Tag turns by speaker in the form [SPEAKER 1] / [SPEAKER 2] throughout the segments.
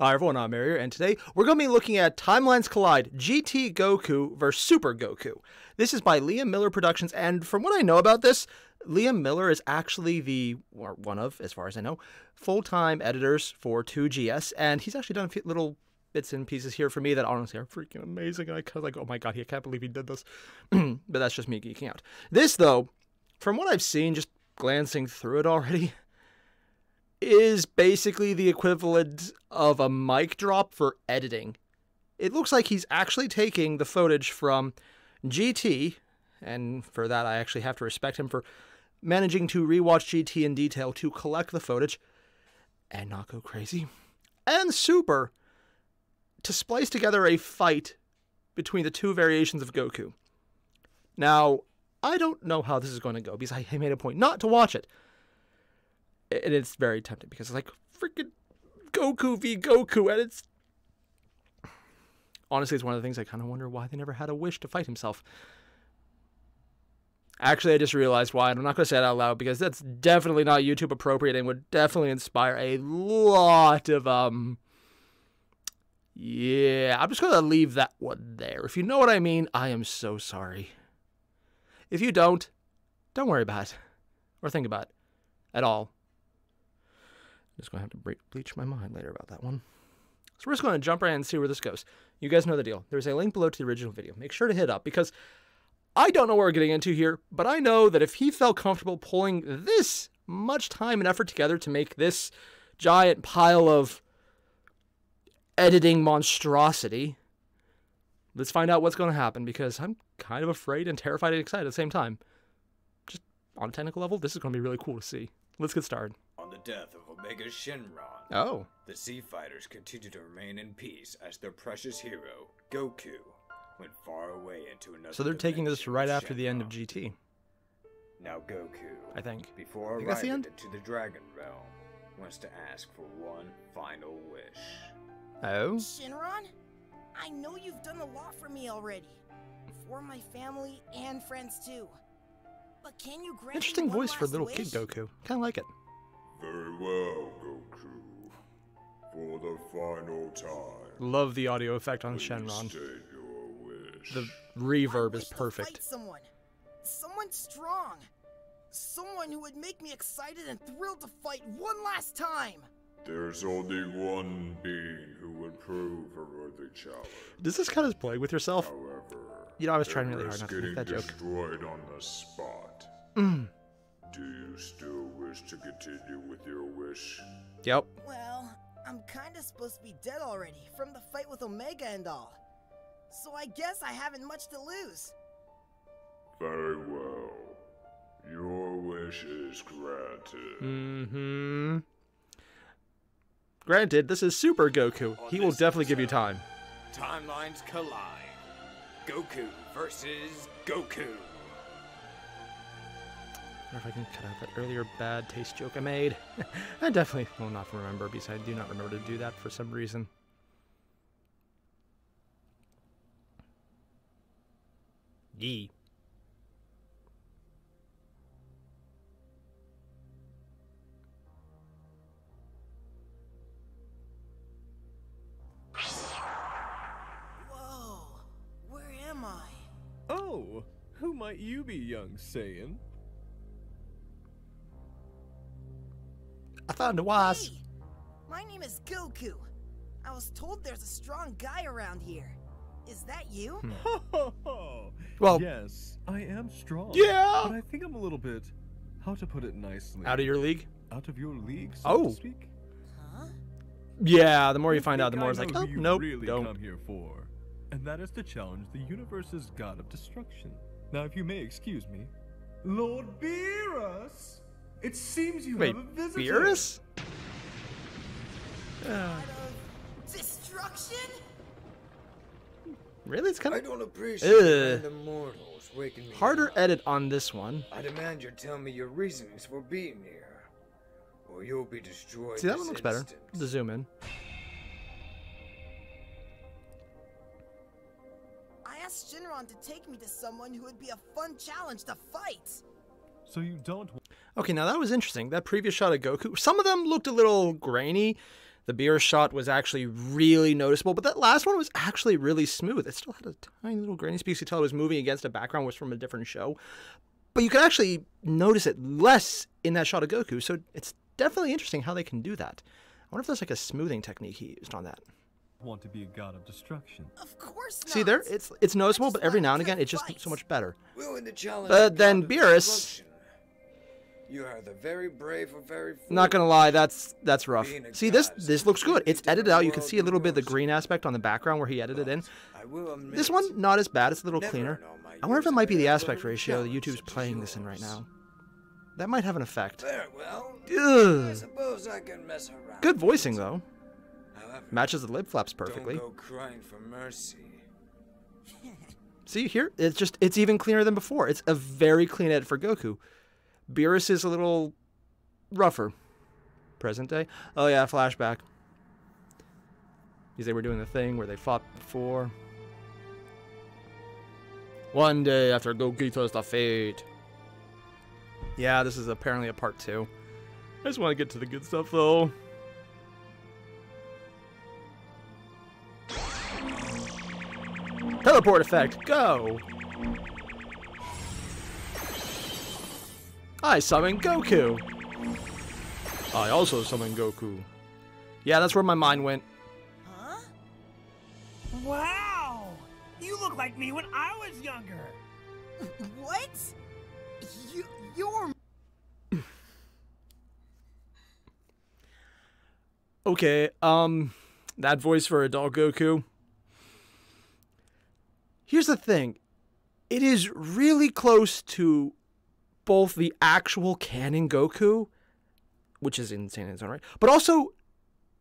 [SPEAKER 1] Hi everyone, I'm Mario, and today we're going to be looking at Timelines Collide, GT Goku vs. Super Goku. This is by Liam Miller Productions, and from what I know about this, Liam Miller is actually one of, as far as I know, full-time editors for 2GS, and he's actually done a few little bits and pieces here for me that honestly are freaking amazing, and I kind of like, oh my god, I can't believe he did this. But that's just me geeking out. This, though, from what I've seen, just glancing through it already, is basically the equivalent of a mic drop for editing. It looks like he's actually taking the footage from GT, and for that I actually have to respect him for managing to rewatch GT in detail to collect the footage and not go crazy, and Super to splice together a fight between the two variations of Goku. Now, I don't know how this is going to go because I made a point not to watch it. And it's very tempting because it's like freaking Goku v Goku, and it's honestly, it's one of the things I kind of wonder why they never had a Wish to fight himself. Actually, I just realized why, and I'm not going to say it out loud because that's definitely not YouTube appropriate and would definitely inspire a lot of yeah, I'm just going to leave that one there. If you know what I mean, I am so sorry. If you don't worry about it or think about it at all. I'm just going to have to bleach my mind later about that one. So we're just going to jump right in and see where this goes. You guys know the deal. There's a link below to the original video. Make sure to hit up because I don't know what we're getting into here, but I know that if he felt comfortable pulling this much time and effort together to make this giant pile of editing monstrosity, let's find out what's going to happen because I'm kind of afraid and terrified and excited at the same time. Just on a technical level, this is going to be really cool to see. Let's get started.
[SPEAKER 2] On the death of Omega Shenron, the Sea Fighters continue to remain in peace as their precious hero, Goku, went far away into another.
[SPEAKER 1] So they're taking this right after the end of GT.
[SPEAKER 2] Now Goku,
[SPEAKER 1] I think.
[SPEAKER 2] Before arriving into the Dragon Realm, wants to ask for one final wish.
[SPEAKER 1] Oh?
[SPEAKER 3] Shenron, I know you've done a lot for me already. For my family and friends too. But can you grant
[SPEAKER 1] Interesting
[SPEAKER 3] me one
[SPEAKER 1] voice for
[SPEAKER 3] last
[SPEAKER 1] little
[SPEAKER 3] wish?
[SPEAKER 1] kid Goku. Kind of like it.
[SPEAKER 4] Very well, Goku. For the final time.
[SPEAKER 1] Love the audio effect on Shenron.
[SPEAKER 4] State your wish.
[SPEAKER 1] The reverb
[SPEAKER 3] I
[SPEAKER 1] is
[SPEAKER 3] wish to
[SPEAKER 1] perfect.
[SPEAKER 3] fight someone strong. Someone who would make me excited and thrilled to fight one last time.
[SPEAKER 4] There's only one being who would prove a worthy challenge.
[SPEAKER 1] Does this count as playing with yourself?
[SPEAKER 4] However,
[SPEAKER 1] You know, I was trying really hard not to make that joke.
[SPEAKER 4] Destroyed on the spot. Do you still wish to continue with your wish?
[SPEAKER 1] Yep.
[SPEAKER 3] Well, I'm kinda supposed to be dead already from the fight with Omega and all. So I guess I haven't much to lose.
[SPEAKER 4] Very well. Your wish is granted.
[SPEAKER 1] Mm-hmm. Granted, this is Super Goku. He will definitely give you time.
[SPEAKER 2] Timelines collide. Goku versus Goku.
[SPEAKER 1] I wonder if I can cut out that earlier bad taste joke I made. I definitely will not remember because I do not remember to do that for some reason. Yee.
[SPEAKER 3] Whoa, where am I?
[SPEAKER 5] Oh, who might you be, young Saiyan?
[SPEAKER 1] I found a was.
[SPEAKER 3] Hey, my name is Goku. I was told there's a strong guy around here. Is that you?
[SPEAKER 5] Ho ho ho!
[SPEAKER 1] Well,
[SPEAKER 5] yes, I am strong.
[SPEAKER 1] yeah.
[SPEAKER 5] But I think I'm a little bit, how to put it nicely,
[SPEAKER 1] Out of your league?
[SPEAKER 5] out of your league, so to speak.
[SPEAKER 3] Huh?
[SPEAKER 1] Yeah, the more you find out, the
[SPEAKER 5] think
[SPEAKER 1] more
[SPEAKER 5] I
[SPEAKER 1] it's like,
[SPEAKER 5] know
[SPEAKER 1] oh,
[SPEAKER 5] who you
[SPEAKER 1] nope,
[SPEAKER 5] really
[SPEAKER 1] don't.
[SPEAKER 5] come here for, and that is to challenge the universe's god of destruction. Now, if you may excuse me, Lord Beerus, it seems you
[SPEAKER 1] Wait,
[SPEAKER 5] have a visitor.
[SPEAKER 1] Beerus?
[SPEAKER 3] God of destruction?
[SPEAKER 1] Really? It's kind
[SPEAKER 2] I
[SPEAKER 1] of
[SPEAKER 2] don't appreciate
[SPEAKER 1] Ugh.
[SPEAKER 2] random mortals waking me
[SPEAKER 1] harder
[SPEAKER 2] up.
[SPEAKER 1] edit on this one.
[SPEAKER 2] I demand you tell me your reasonings for being here, or you'll be destroyed.
[SPEAKER 1] See, that
[SPEAKER 2] this
[SPEAKER 1] one looks better.
[SPEAKER 2] instant.
[SPEAKER 1] The zoom in.
[SPEAKER 3] I asked Shinron to take me to someone who would be a fun challenge to fight.
[SPEAKER 5] So you don't
[SPEAKER 1] Okay, now that was interesting. That previous shot of Goku, some of them looked a little grainy. The Beerus shot was actually really noticeable, but that last one was actually really smooth. It still had a tiny little grainy speed. You could tell it was moving against a background was from a different show. But you could actually notice it less in that shot of Goku, so it's definitely interesting how they can do that. I wonder if there's like a smoothing technique he used on that.
[SPEAKER 5] Want to be a god of destruction?
[SPEAKER 3] Of course not.
[SPEAKER 1] See there, it's noticeable, but every now and again, it's just so much better.
[SPEAKER 2] We'll win the challenge.
[SPEAKER 1] But then
[SPEAKER 2] God of
[SPEAKER 1] Beerus,
[SPEAKER 2] Destruction. You are the very brave or very foolish.
[SPEAKER 1] not gonna lie, that's rough.
[SPEAKER 2] Being a
[SPEAKER 1] See,
[SPEAKER 2] god
[SPEAKER 1] this
[SPEAKER 2] is
[SPEAKER 1] looks good.
[SPEAKER 2] completely
[SPEAKER 1] It's edited
[SPEAKER 2] different
[SPEAKER 1] out. You can
[SPEAKER 2] world
[SPEAKER 1] see a little bit of the
[SPEAKER 2] yours.
[SPEAKER 1] green aspect on the background where he edited in.
[SPEAKER 2] I will admit,
[SPEAKER 1] This one, not as bad. It's a little
[SPEAKER 2] never
[SPEAKER 1] cleaner.
[SPEAKER 2] in all my
[SPEAKER 1] I wonder if
[SPEAKER 2] years
[SPEAKER 1] it might be
[SPEAKER 2] have
[SPEAKER 1] the
[SPEAKER 2] I
[SPEAKER 1] aspect
[SPEAKER 2] ever
[SPEAKER 1] ratio that
[SPEAKER 2] challenged
[SPEAKER 1] YouTube's
[SPEAKER 2] such as
[SPEAKER 1] playing this in right
[SPEAKER 2] yours.
[SPEAKER 1] now. That might have an effect.
[SPEAKER 2] Very well. I
[SPEAKER 1] Ugh.
[SPEAKER 2] suppose I can mess around.
[SPEAKER 1] Good voicing, though.
[SPEAKER 2] However,
[SPEAKER 1] Matches the lip flaps perfectly.
[SPEAKER 2] don't go crying for mercy.
[SPEAKER 1] See here, it's even cleaner than before. It's a very clean edit for Goku. Beerus is a little rougher. Present day. Oh yeah, flashback. Because they were doing the thing where they fought before. One day after Gogeta's defeat. Yeah, this is apparently a part 2. I just want to get to the good stuff though. Teleport effect, go! I summon Goku! I also summon Goku. Yeah, that's where my mind went.
[SPEAKER 3] Huh?
[SPEAKER 6] Wow! You look like me when I was younger!
[SPEAKER 3] What? You're...
[SPEAKER 1] Okay, that voice for adult Goku. Here's the thing. It is really close to both the actual canon Goku, which is insane in its own right, but also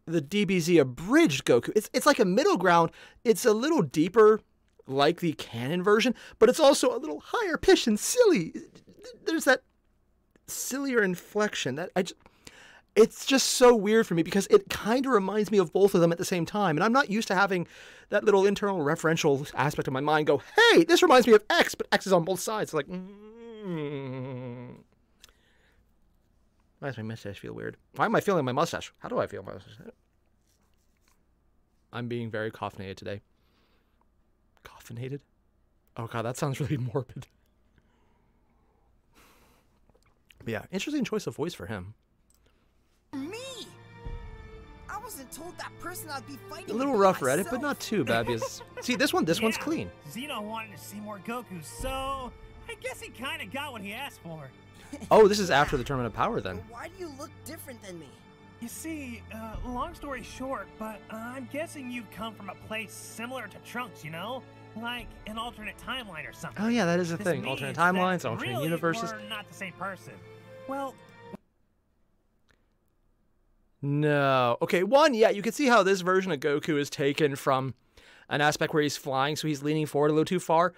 [SPEAKER 1] the DBZ abridged Goku. It's like a middle ground. It's a little deeper, like the canon version, but it's also a little higher pitched and silly. There's that sillier inflection that it's just so weird for me because it kind of reminds me of both of them at the same time. And I'm not used to having that little internal referential aspect of my mind go, hey, this reminds me of X, but X is on both sides. It's like, why does my mustache feel weird? Why am I feeling my mustache? How do I feel my mustache? I'm being very caffeinated today. Caffeinated? Oh god, that sounds really morbid. But yeah, interesting choice of voice for him.
[SPEAKER 3] Me! I wasn't told that person I'd be fighting
[SPEAKER 1] A little
[SPEAKER 3] with
[SPEAKER 1] rough Reddit,
[SPEAKER 3] myself.
[SPEAKER 1] but not too bad because see this one's
[SPEAKER 6] Yeah,
[SPEAKER 1] clean.
[SPEAKER 6] Zeno wanted to see more Goku, so I guess he kind of got what he asked for.
[SPEAKER 1] Oh, this is after the Tournament of Power then.
[SPEAKER 3] Why do you look different than me?
[SPEAKER 6] You see, long story short, but I'm guessing you've come from a place similar to Trunks, you know? Like an alternate timeline or something.
[SPEAKER 1] Oh yeah, that is a
[SPEAKER 6] This
[SPEAKER 1] thing.
[SPEAKER 6] means
[SPEAKER 1] Alternate
[SPEAKER 6] that
[SPEAKER 1] timelines, alternate
[SPEAKER 6] really
[SPEAKER 1] universes.
[SPEAKER 6] we're not the same person. Well,
[SPEAKER 1] No. Okay, one, yeah, you can see how this version of Goku is taken from an aspect where he's flying, so he's leaning forward a little too far.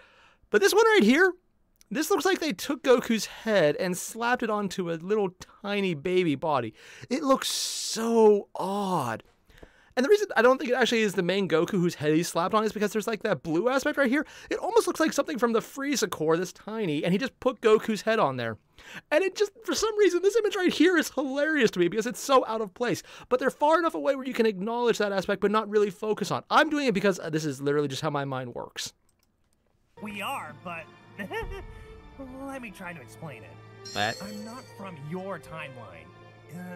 [SPEAKER 1] But this one right here, this looks like they took Goku's head and slapped it onto a little tiny baby body. It looks so odd. And the reason I don't think it actually is the main Goku whose head he's slapped on is because there's like that blue aspect right here. It almost looks like something from the Frieza core, this tiny, and he just put Goku's head on there. And it just, for some reason, this image right here is hilarious to me because it's so out of place. But they're far enough away where you can acknowledge that aspect but not really focus on. I'm doing it because this is literally just how my mind works.
[SPEAKER 6] we are, but let me try to explain it.
[SPEAKER 1] That,
[SPEAKER 6] I'm not from your timeline.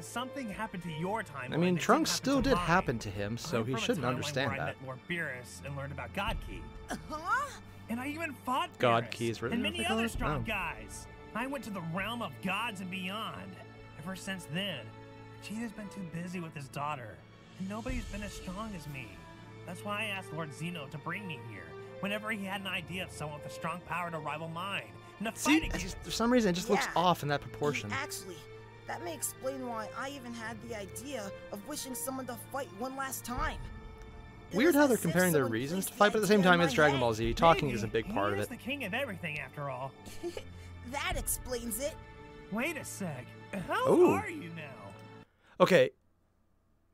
[SPEAKER 6] Something happened to your timeline.
[SPEAKER 1] I mean,
[SPEAKER 6] that
[SPEAKER 1] Trunks
[SPEAKER 6] didn't
[SPEAKER 1] still
[SPEAKER 6] happen to
[SPEAKER 1] did
[SPEAKER 6] mine.
[SPEAKER 1] happen to him, so
[SPEAKER 6] I'm
[SPEAKER 1] he
[SPEAKER 6] from a
[SPEAKER 1] shouldn't
[SPEAKER 6] timeline
[SPEAKER 1] understand
[SPEAKER 6] where I
[SPEAKER 1] that.
[SPEAKER 6] met Lord Beerus and learned about God Ki.
[SPEAKER 3] Huh?
[SPEAKER 6] And I even fought
[SPEAKER 1] God
[SPEAKER 6] Beerus
[SPEAKER 1] Ki is really
[SPEAKER 6] and
[SPEAKER 1] what
[SPEAKER 6] many
[SPEAKER 1] they call
[SPEAKER 6] other
[SPEAKER 1] it?
[SPEAKER 6] strong
[SPEAKER 1] Oh.
[SPEAKER 6] guys. I went to the realm of gods and beyond. Ever since then, Vegeta's been too busy with his daughter, and nobody's been as strong as me. That's why I asked Lord Zeno to bring me here, whenever he had an idea of someone with a strong power to rival mine, and to
[SPEAKER 1] See,
[SPEAKER 6] fight
[SPEAKER 1] it's
[SPEAKER 6] against.
[SPEAKER 1] just, for some reason, it just looks
[SPEAKER 3] Yeah.
[SPEAKER 1] off in that proportion.
[SPEAKER 3] Actually, that may explain why I even had the idea of wishing someone to fight one last time. It
[SPEAKER 1] Weird
[SPEAKER 3] was
[SPEAKER 1] how they're
[SPEAKER 3] as if
[SPEAKER 1] comparing their
[SPEAKER 3] someone
[SPEAKER 1] reasons to
[SPEAKER 3] placed
[SPEAKER 1] fight, but at the same
[SPEAKER 3] idea in
[SPEAKER 1] time, it's
[SPEAKER 3] my
[SPEAKER 1] Dragon
[SPEAKER 3] head.
[SPEAKER 1] Ball Z. Talking
[SPEAKER 6] Maybe
[SPEAKER 1] is a big part of
[SPEAKER 6] he
[SPEAKER 1] it.
[SPEAKER 6] is the king of everything, after all.
[SPEAKER 3] That explains it.
[SPEAKER 6] Wait a sec. How
[SPEAKER 1] Ooh.
[SPEAKER 6] are you now?
[SPEAKER 1] Okay,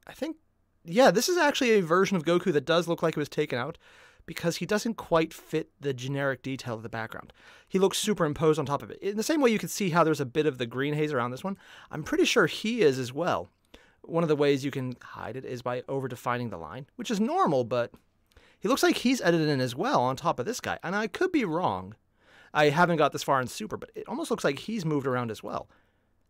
[SPEAKER 1] I think, yeah, this is actually a version of Goku that does look like it was taken out because he doesn't quite fit the generic detail of the background. He looks superimposed on top of it. In the same way you can see how there's a bit of the green haze around this one, I'm pretty sure he is as well. One of the ways you can hide it is by over-defining the line, which is normal, but he looks like he's edited in as well on top of this guy, and I could be wrong. I haven't got this far in Super, but it almost looks like he's moved around as well.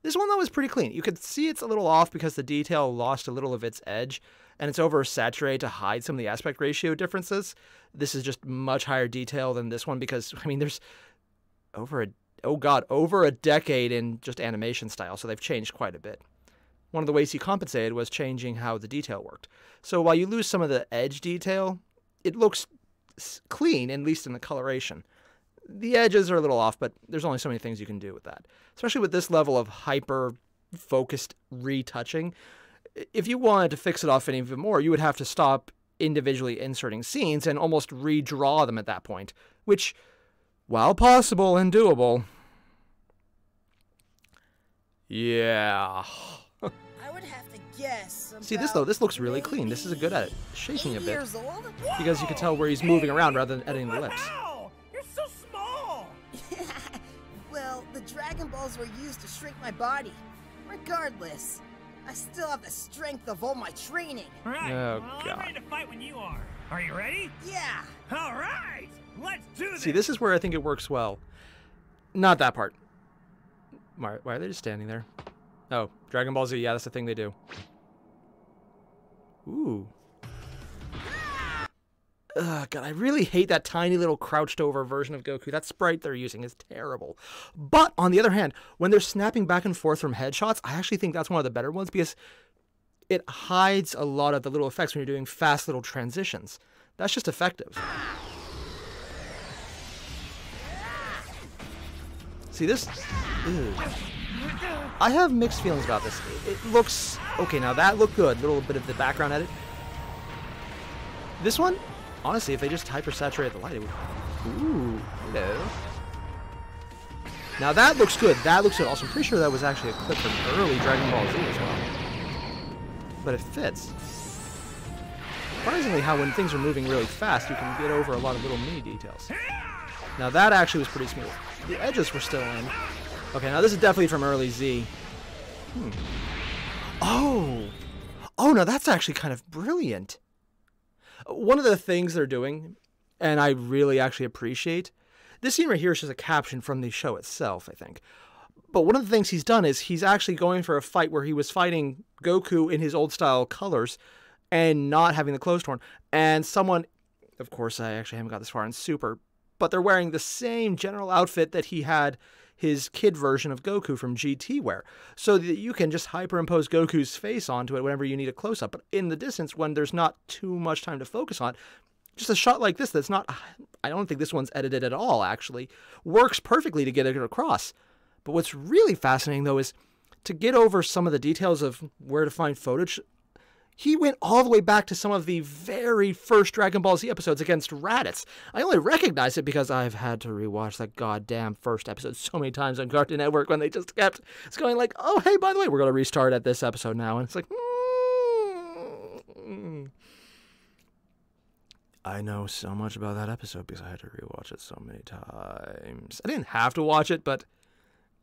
[SPEAKER 1] This one, though, is pretty clean. You could see it's a little off because the detail lost a little of its edge, and it's oversaturated to hide some of the aspect ratio differences. This is just much higher detail than this one because, I mean, there's over a decade in just animation style, so they've changed quite a bit. One of the ways he compensated was changing how the detail worked. So while you lose some of the edge detail, it looks clean, at least in the coloration. The edges are a little off, but there's only so many things you can do with that. Especially with this level of hyper-focused retouching. If you wanted to fix it off any even more, you would have to stop individually inserting scenes and almost redraw them at that point, which, while possible and doable, yeah.
[SPEAKER 3] I would have to guess.
[SPEAKER 1] See this though, this looks really clean. This is a good edit. Shaking a bit. Because you can tell where he's moving around rather than editing the lips.
[SPEAKER 6] Wow! You're so small!
[SPEAKER 3] Well, the Dragon Balls were used to shrink my body. Regardless, I still have the strength of all my training.
[SPEAKER 6] Right.
[SPEAKER 1] Oh,
[SPEAKER 6] well,
[SPEAKER 1] God.
[SPEAKER 6] I'm ready to fight when you are. Are you ready?
[SPEAKER 3] Yeah.
[SPEAKER 6] All right. Let's do this.
[SPEAKER 1] See, this is where I think it works well. Not that part. Why are they just standing there? Oh, Dragon Ball Z. Yeah, that's the thing they do. Ooh. Ugh, God, I really hate that tiny little crouched over version of Goku. That sprite they're using is terrible. But on the other hand, when they're snapping back and forth from headshots, I actually think that's one of the better ones because it hides a lot of the little effects when you're doing fast little transitions. That's just effective. See this? Ew. I have mixed feelings about this. It looks... Okay, now that looked good. A little bit of the background edit. This one, honestly, if they just hyper-saturated the light, it would... Ooh, hello. Now that looks good. That looks good. Also, I'm pretty sure that was actually a clip from early Dragon Ball Z as well. But it fits. Surprisingly, how when things are moving really fast, you can get over a lot of little mini details. Now that actually was pretty smooth. The edges were still in. Okay, now this is definitely from early Z. Oh, now that's actually kind of brilliant. One of the things they're doing, and I really actually appreciate, this scene right here is just a caption from the show itself, I think. But one of the things he's done is he's actually going for a fight where he was fighting Goku in his old style colors and not having the clothes torn. And someone, of course, I actually haven't got this far in Super, but they're wearing the same general outfit that he had his kid version of Goku from GT wear, so that you can just hyperimpose Goku's face onto it whenever you need a close-up. But in the distance, when there's not too much time to focus on, just a shot like this that's not... I don't think this one's edited at all, actually. Works perfectly to get it across. But what's really fascinating, though, is to get over some of the details of where to find footage. He went all the way back to some of the very first Dragon Ball Z episodes against Raditz. I only recognize it because I've had to rewatch that goddamn first episode so many times on Cartoon Network when they just kept... It's going like, oh, hey, by the way, we're going to restart at this episode now. And it's like... I know so much about that episode because I had to rewatch it so many times. I didn't have to watch it, but...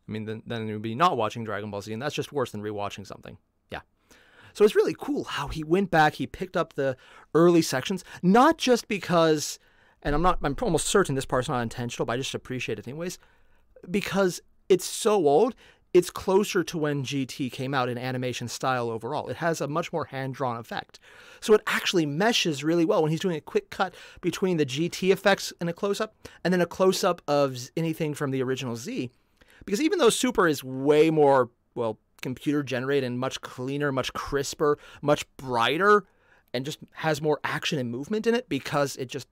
[SPEAKER 1] I mean, then it would be not watching Dragon Ball Z, and that's just worse than rewatching something. Yeah. So it's really cool how he went back, he picked up the early sections, not just because, and I'm almost certain this part's not intentional, but I just appreciate it anyways, because it's so old, it's closer to when GT came out in animation style overall. It has a much more hand-drawn effect. So it actually meshes really well when he's doing a quick cut between the GT effects in a close-up and then a close-up of anything from the original Z. Because even though Super is way more, well, computer generated and much cleaner, much crisper, much brighter, and just has more action and movement in it because it just,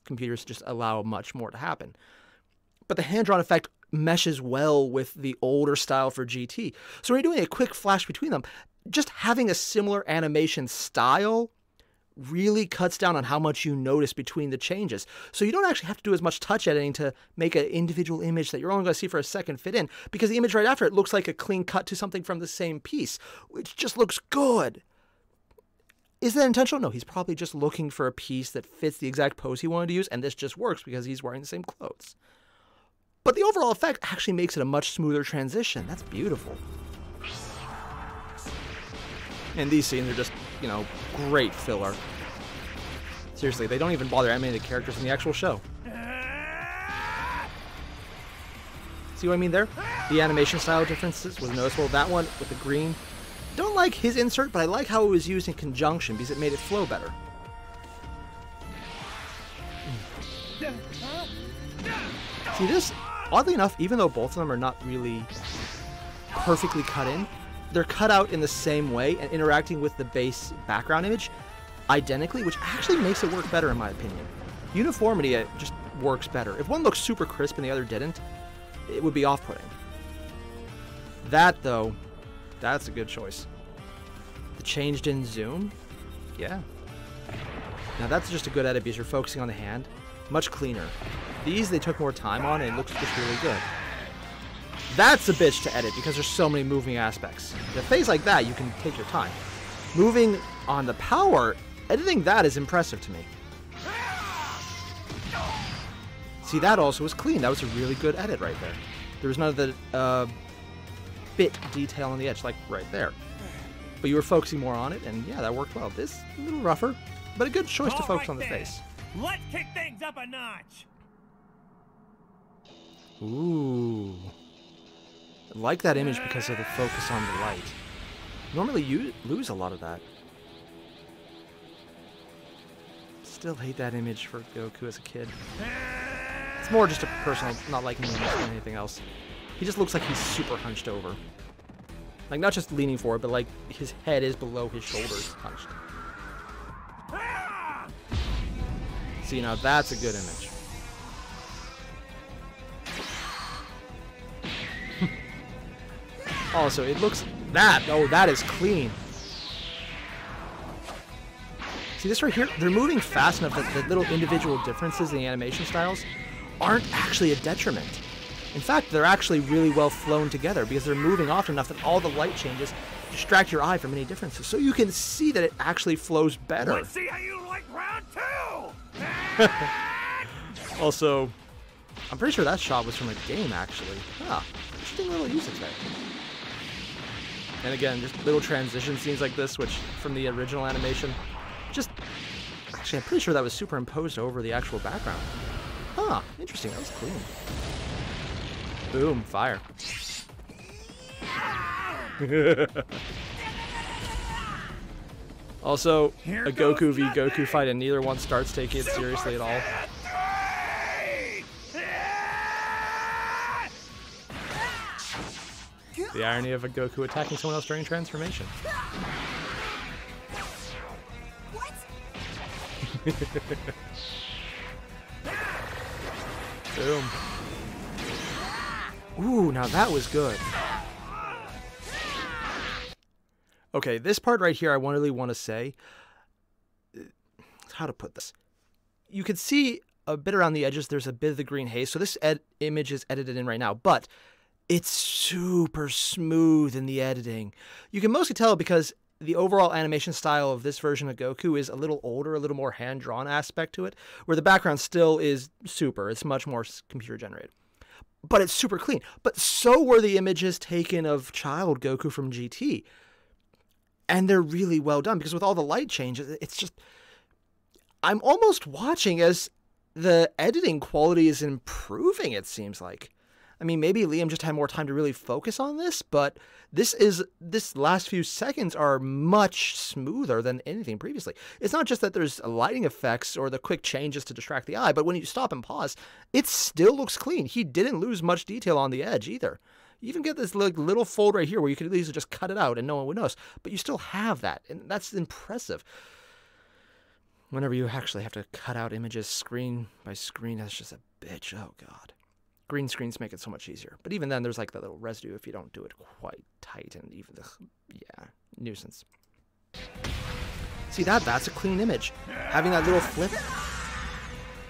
[SPEAKER 1] computers just allow much more to happen. But the hand-drawn effect meshes well with the older style for GT. So when you're doing a quick flash between them, just having a similar animation style really cuts down on how much you notice between the changes. So you don't actually have to do as much touch editing to make an individual image that you're only going to see for a second fit in, because the image right after it looks like a clean cut to something from the same piece, which just looks good. Is that intentional? No, he's probably just looking for a piece that fits the exact pose he wanted to use, and this just works because he's wearing the same clothes. But the overall effect actually makes it a much smoother transition. That's beautiful. And these scenes are just, you know, great filler. Seriously, they don't even bother animating the characters in the actual show. See what I mean there? The animation style differences was noticeable. That one with the green. Don't like his insert, but I like how it was used in conjunction because it made it flow better. See this? Oddly enough, even though both of them are not really perfectly cut in, they're cut out in the same way and interacting with the base background image identically, which actually makes it work better in my opinion. Uniformity just works better. If one looks super crisp and the other didn't, it would be off-putting. That, though, that's a good choice. The changed in zoom? Yeah. Now that's just a good edit because you're focusing on the hand. Much cleaner. These they took more time on and it looks just really good. That's a bitch to edit because there's so many moving aspects. The phase like that, you can take your time. Moving on the power, editing that is impressive to me. See, that also was clean. That was a really good edit right there. There was none of the bit detail on the edge, like right there. But you were focusing more on it, and yeah, that worked well. This a little rougher, but a good choice to focus on the face.
[SPEAKER 6] Let's kick things up a notch.
[SPEAKER 1] Ooh. I like that image because of the focus on the light. Normally you lose a lot of that. Still hate that image for Goku as a kid. It's more just a personal, not liking him than anything else. He just looks like he's super hunched over. Like, not just leaning forward, but like his head is below his shoulders hunched. See, now that's a good image. Also, it looks that. Oh, that is clean. See this right here? They're moving fast enough that the little individual differences in the animation styles aren't actually a detriment. In fact, they're actually really well flown together because they're moving often enough that all the light changes distract your eye from any differences. So you can see that it actually flows better.
[SPEAKER 6] Let's see how you like round two.
[SPEAKER 1] Also, I'm pretty sure that shot was from a game, actually. Ah, interesting little usage there. And again, just little transition scenes like this, which from the original animation, actually, I'm pretty sure that was superimposed over the actual background. Huh, interesting. That was clean. Boom, fire. Also, a Goku v Goku fight, and neither one starts taking it seriously at all. The irony of a Goku attacking someone else during transformation.
[SPEAKER 3] What?
[SPEAKER 1] Boom. Ooh, now that was good. Okay, this part right here I really want to say, how to put this. You can see a bit around the edges, there's a bit of the green haze, so this image is edited in right now, but it's super smooth in the editing. You can mostly tell because the overall animation style of this version of Goku is a little older, a little more hand-drawn aspect to it, where the background still is super. It's much more computer-generated. But it's super clean. But so were the images taken of child Goku from GT. And they're really well done, because with all the light changes, it's just... I'm almost watching as the editing quality is improving, it seems like. I mean, maybe Liam just had more time to really focus on this, but this last few seconds are much smoother than anything previously. It's not just that there's lighting effects or the quick changes to distract the eye, but when you stop and pause, it still looks clean. He didn't lose much detail on the edge either. You even get this little fold right here where you could easily just cut it out and no one would notice, but you still have that, and that's impressive. Whenever you actually have to cut out images screen by screen, that's just a bitch. Oh, God. Green screens make it so much easier. But even then, there's like that little residue if you don't do it quite tight, and even yeah, nuisance. See that's a clean image. Having that little flip.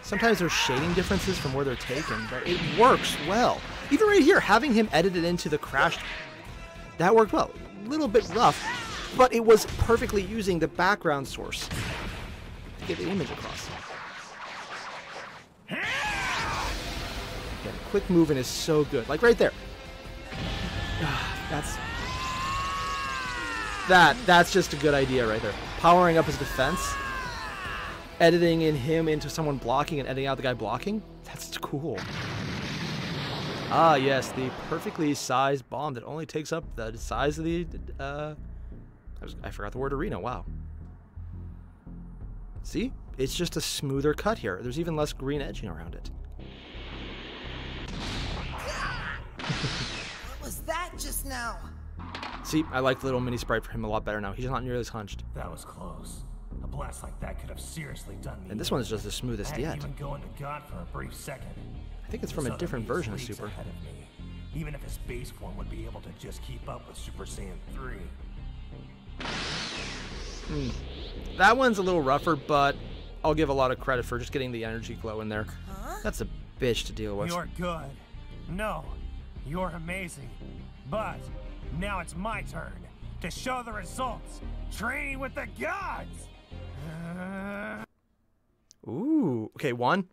[SPEAKER 1] Sometimes there's shading differences from where they're taken, but it works well. Even right here, having him edited into the crashed, that worked well. A little bit rough, but it was perfectly using the background source to get the image across. Yeah, quick movement is so good. Like right there. That's just a good idea right there. Powering up his defense, editing in him into someone blocking and editing out the guy blocking. That's cool. Ah, yes, the perfectly sized bomb that only takes up the size of the, I forgot the word arena, wow. See? It's just a smoother cut here. There's even less green edging around it.
[SPEAKER 3] What was that just now?
[SPEAKER 1] See, I like the little mini sprite for him a lot better now. He's not nearly as hunched.
[SPEAKER 6] That was close. A blast like that could have seriously done me.
[SPEAKER 1] And this one's just the smoothest yet.
[SPEAKER 6] Even go into God for a brief second.
[SPEAKER 1] I think it's from a different version of Super.
[SPEAKER 6] Ahead of me. Even if his base form would be able to just keep up with Super Saiyan 3.
[SPEAKER 1] That one's a little rougher, but I'll give a lot of credit for just getting the energy glow in there.
[SPEAKER 3] Huh?
[SPEAKER 1] That's a bitch to deal with.
[SPEAKER 6] You're good. No, you're amazing. But now it's my turn to show the results. Training with the gods.
[SPEAKER 1] Ooh, okay, one.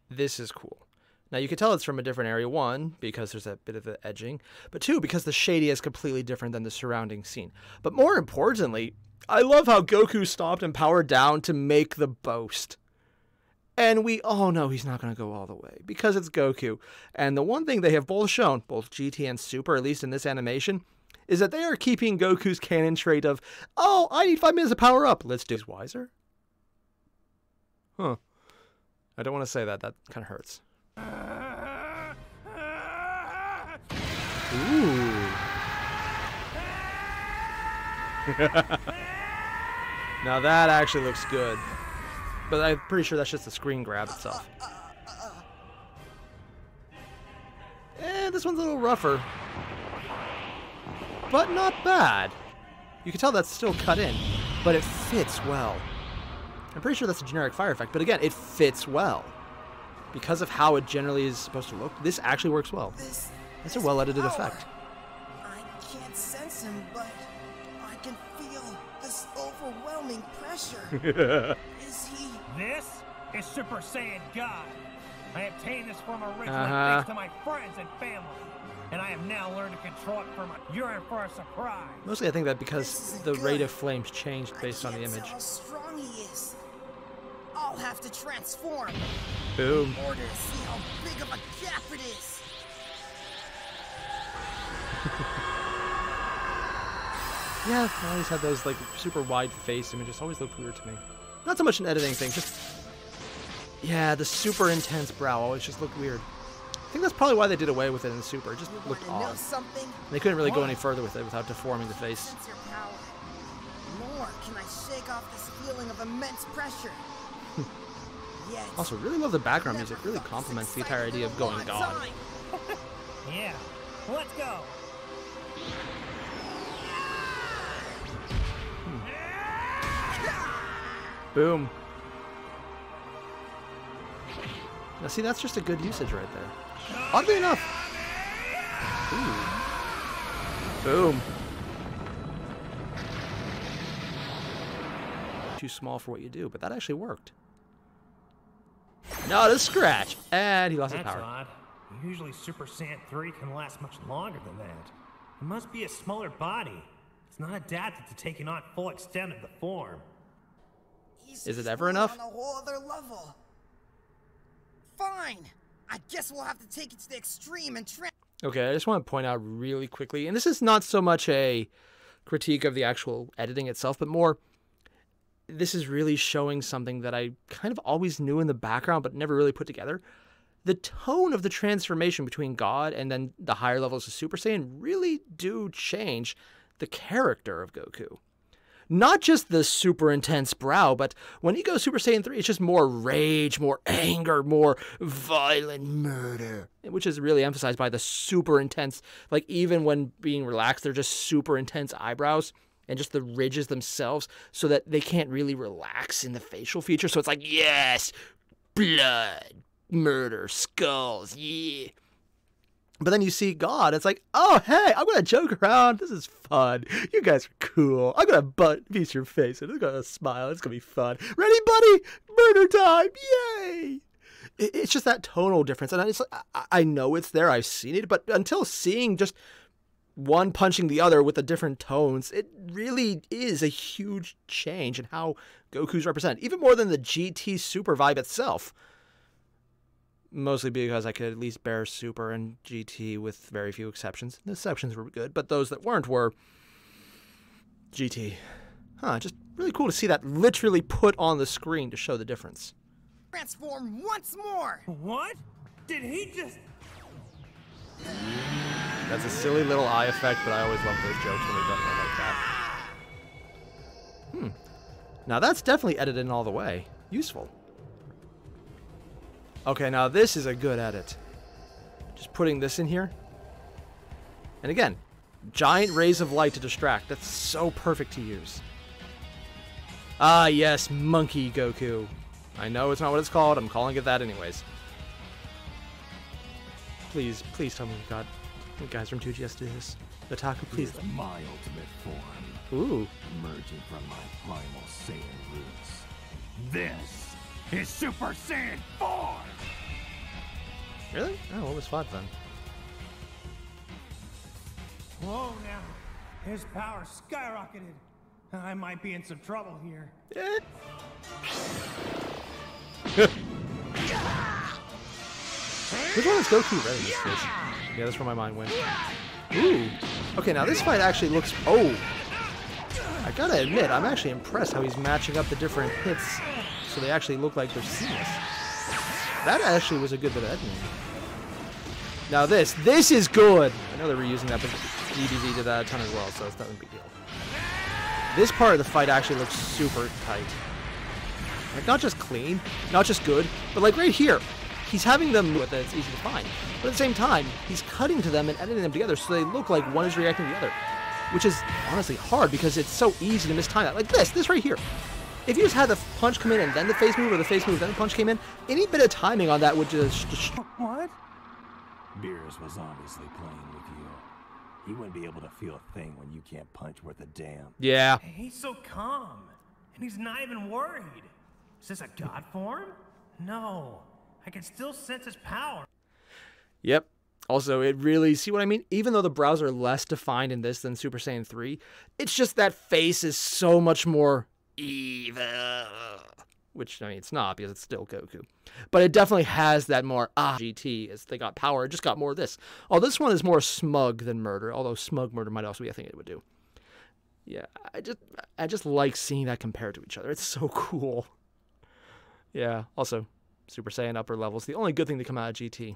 [SPEAKER 1] This is cool. Now you can tell it's from a different area, one, because there's a bit of the edging, but two, because the shading is completely different than the surrounding scene. But more importantly, I love how Goku stopped and powered down to make the boast. And we all know he's not going to go all the way, because it's Goku. And the one thing they have both shown, both GT and Super, at least in this animation, is that they are keeping Goku's canon trait of, oh, I need 5 minutes to power up. Let's do. He's wiser? Huh. I don't want to say that. That kind of hurts. Ooh. Now that actually looks good. But I'm pretty sure that's just the screen grab itself. This one's a little rougher. But not bad. You can tell that's still cut in, but it fits well. I'm pretty sure that's a generic fire effect, but again, it fits well. Because of how it generally is supposed to look, this actually works well. It's a well-edited effect.
[SPEAKER 3] I can't sense him, but I can feel this overwhelming pressure. Is he...
[SPEAKER 6] This is Super Saiyan God. I obtained this form originally thanks to my friends and family. And I have now learned to control it for my... You're in for a surprise.
[SPEAKER 1] Mostly I think that because the rate of flames changed based on the image.
[SPEAKER 3] How strong he is. I'll have to transform.
[SPEAKER 1] Boom.
[SPEAKER 3] In order to see how big of a gap it is.
[SPEAKER 1] Yeah, I always had those like super wide face images. Always looked weird to me. Not so much an editing thing, just yeah, the super intense brow always just looked weird. I think that's probably why they did away with it in the Super. It just looked odd. They couldn't really go any further with it without deforming the face.
[SPEAKER 3] Sense your power. Nor can I shake off this feeling of immense pressure. Yet,
[SPEAKER 1] Also, really love the background music. Really complements the entire idea of going God.
[SPEAKER 6] Yeah, let's go.
[SPEAKER 1] Boom. Now see, that's just a good usage right there. Oddly enough. Ooh. Boom. Too small for what you do, but that actually worked. Not a scratch. And he lost his power.
[SPEAKER 6] That's odd. Usually Super Saiyan 3 can last much longer than that. It must be a smaller body. It's not adapted to taking on full extent of the form.
[SPEAKER 1] Is it ever enough?
[SPEAKER 3] On a whole other level. Fine. I guess we'll have to take it to the extreme and
[SPEAKER 1] Okay, I just want to point out really quickly, and this is not so much a critique of the actual editing itself, but more, this is really showing something that I kind of always knew in the background, but never really put together. The tone of the transformation between God and then the higher levels of Super Saiyan really do change the character of Goku. Not just the super intense brow, but when he goes Super Saiyan 3, it's just more rage, more anger, more violent murder, which is really emphasized by the super intense, like even when being relaxed, they're just super intense eyebrows and just the ridges themselves so that they can't really relax in the facial feature. So it's like, yes, blood, murder, skulls, yeah. But then you see God, it's like, oh, hey, I'm going to joke around. This is fun. You guys are cool. I'm going to butt piece your face and I'm going to smile. It's going to be fun. Ready, buddy? Murder time. Yay. It's just that tonal difference. And I know it's there. I've seen it. But until seeing just one punching the other with the different tones, it really is a huge change in how Goku's represented, even more than the GT Super vibe itself. Mostly because I could at least bear Super and GT with very few exceptions. The exceptions were good, but those that weren't were GT. Just really cool to see that literally put on the screen to show the difference.
[SPEAKER 3] Transform once more!
[SPEAKER 6] What? Did he just...
[SPEAKER 1] That's a silly little eye effect, but I always love those jokes when they're done like that. Now that's definitely edited in all the way. Useful. Okay, now this is a good edit. Just putting this in here. And again, giant rays of light to distract. That's so perfect to use. Ah, yes, Monkey Goku. I know it's not what it's called. I'm calling it that anyways. Please tell me you got the guys from 2GS do this. Otaku, please.
[SPEAKER 7] Here's my ultimate form.
[SPEAKER 1] Ooh.
[SPEAKER 7] Emerging from my primal Saiyan roots. This is Super Saiyan 4!
[SPEAKER 1] Really? Oh, what was 5 then?
[SPEAKER 6] Whoa now. His power skyrocketed. I might be in some trouble here.
[SPEAKER 1] Which one is Goku ready in this case? Yeah, that's where my mind went. Ooh. Okay, now this fight actually looks... Oh! I gotta admit, I'm actually impressed how he's matching up the different hits so they actually look like they're seamless. That actually was a good bit of editing. Now this is good! I know they're reusing that, but DBZ did that a ton as well, so it's not a big deal. This part of the fight actually looks super tight. Like, not just clean, not just good, but like right here, he's having them with it, it's easy to find. But at the same time, he's cutting to them and editing them together so they look like one is reacting to the other. Which is honestly hard because it's so easy to mistime that. Like this right here. If you just had the punch come in and then the face move, or the face move then the punch came in, any bit of timing on that would just...
[SPEAKER 6] What?
[SPEAKER 7] Beerus was obviously playing with you. He wouldn't be able to feel a thing when you can't punch worth a damn.
[SPEAKER 1] Yeah.
[SPEAKER 6] He's so calm, and he's not even worried. Is this a god form? No, I can still sense his power.
[SPEAKER 1] Yep. Also, it really, see what I mean? Even though the brows are less defined in this than Super Saiyan 3, it's just that face is so much more evil. Which, I mean, it's not because it's still Goku. But it definitely has that more, GT, as they got power, it just got more of this. Oh, this one is more smug than murder, although smug murder might also be a thing it would do. Yeah, I just like seeing that compared to each other. It's so cool. Yeah, also, Super Saiyan upper levels, the only good thing to come out of GT.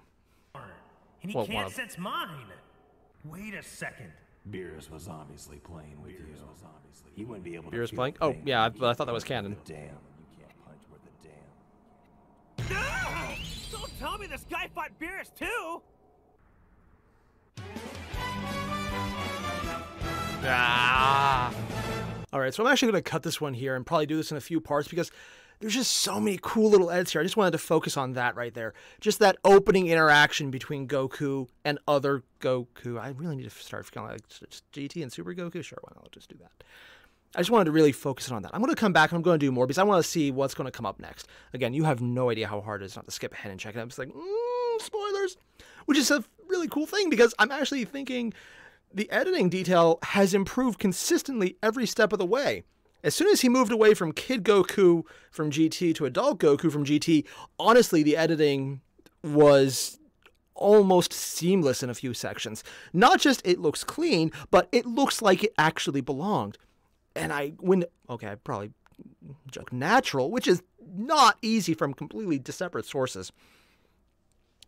[SPEAKER 6] And he can't sense mine. Wait a second.
[SPEAKER 7] Beerus was obviously playing with you. He wouldn't be able to
[SPEAKER 1] Beerus
[SPEAKER 7] feel
[SPEAKER 1] playing?
[SPEAKER 7] a
[SPEAKER 1] Oh,
[SPEAKER 7] thing
[SPEAKER 1] yeah,
[SPEAKER 7] when you
[SPEAKER 1] I thought that was
[SPEAKER 7] can't
[SPEAKER 1] canon.
[SPEAKER 7] punch worth a damn. You can't punch worth a damn.
[SPEAKER 6] No! Don't tell me this guy fought Beerus too!
[SPEAKER 1] Alright, so I'm actually going to cut this one here and probably do this in a few parts because there's just so many cool little edits here. I just wanted to focus on that right there. Just that opening interaction between Goku and other Goku. I really need to start feeling like just GT and Super Goku. Sure, why not? I'll just do that. I just wanted to really focus on that. I'm going to come back and I'm going to do more because I want to see what's going to come up next. Again, you have no idea how hard it is not to skip ahead and check it out. I'm just like, spoilers. Which is a really cool thing because I'm actually thinking the editing detail has improved consistently every step of the way. As soon as he moved away from Kid Goku from GT to Adult Goku from GT, honestly, the editing was almost seamless in a few sections. Not just it looks clean, but it looks like it actually belonged. And I probably joke natural, which is not easy from completely separate sources.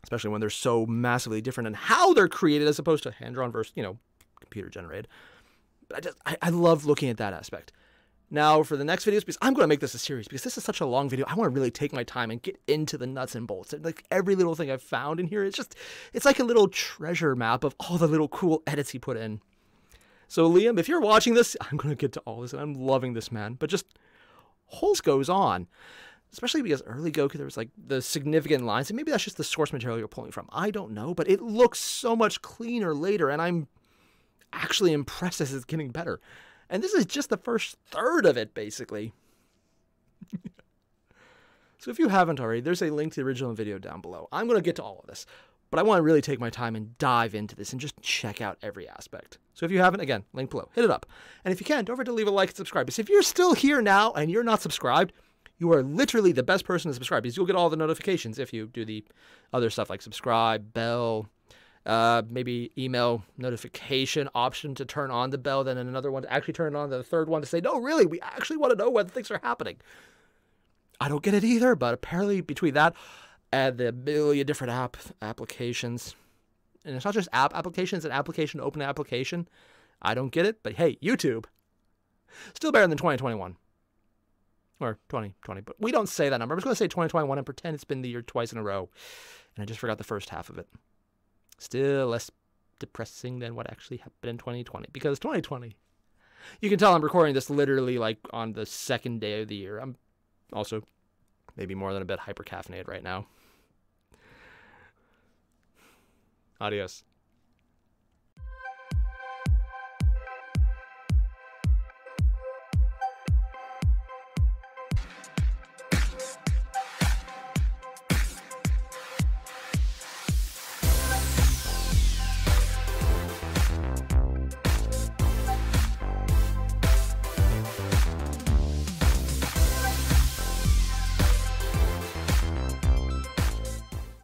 [SPEAKER 1] Especially when they're so massively different in how they're created as opposed to hand-drawn versus, computer generated. But I love looking at that aspect. Now, for the next videos, because I'm going to make this a series, because this is such a long video, I want to really take my time and get into the nuts and bolts. And like every little thing I've found in here, it's like a little treasure map of all the little cool edits he put in. So Liam, if you're watching this, I'm going to get to all this, and I'm loving this, man. But just, Hulse goes on. Especially because early Goku, there was like the significant lines, and maybe that's just the source material you're pulling from. I don't know, but it looks so much cleaner later, and I'm actually impressed as it's getting better. And this is just the first third of it, basically. So if you haven't already, there's a link to the original video down below. I'm going to get to all of this. But I want to really take my time and dive into this and just check out every aspect. So if you haven't, again, link below, hit it up. And if you can, don't forget to leave a like and subscribe. Because if you're still here now and you're not subscribed, you are literally the best person to subscribe, because you'll get all the notifications if you do the other stuff like subscribe, bell, maybe email notification option to turn on the bell, then another one to actually turn it on, the third one to say, no, really, we actually want to know when things are happening. I don't get it either, but apparently between that and the million different applications, and it's not just app applications, an application to open an application. I don't get it, but hey, YouTube, still better than 2021. Or 2020, but we don't say that number. I'm just going to say 2021 and pretend it's been the year twice in a row. And I just forgot the first half of it. Still less depressing than what actually happened in 2020. Because 2020, you can tell I'm recording this literally like on the second day of the year. I'm also maybe more than a bit hyper-caffeinated right now. Adios.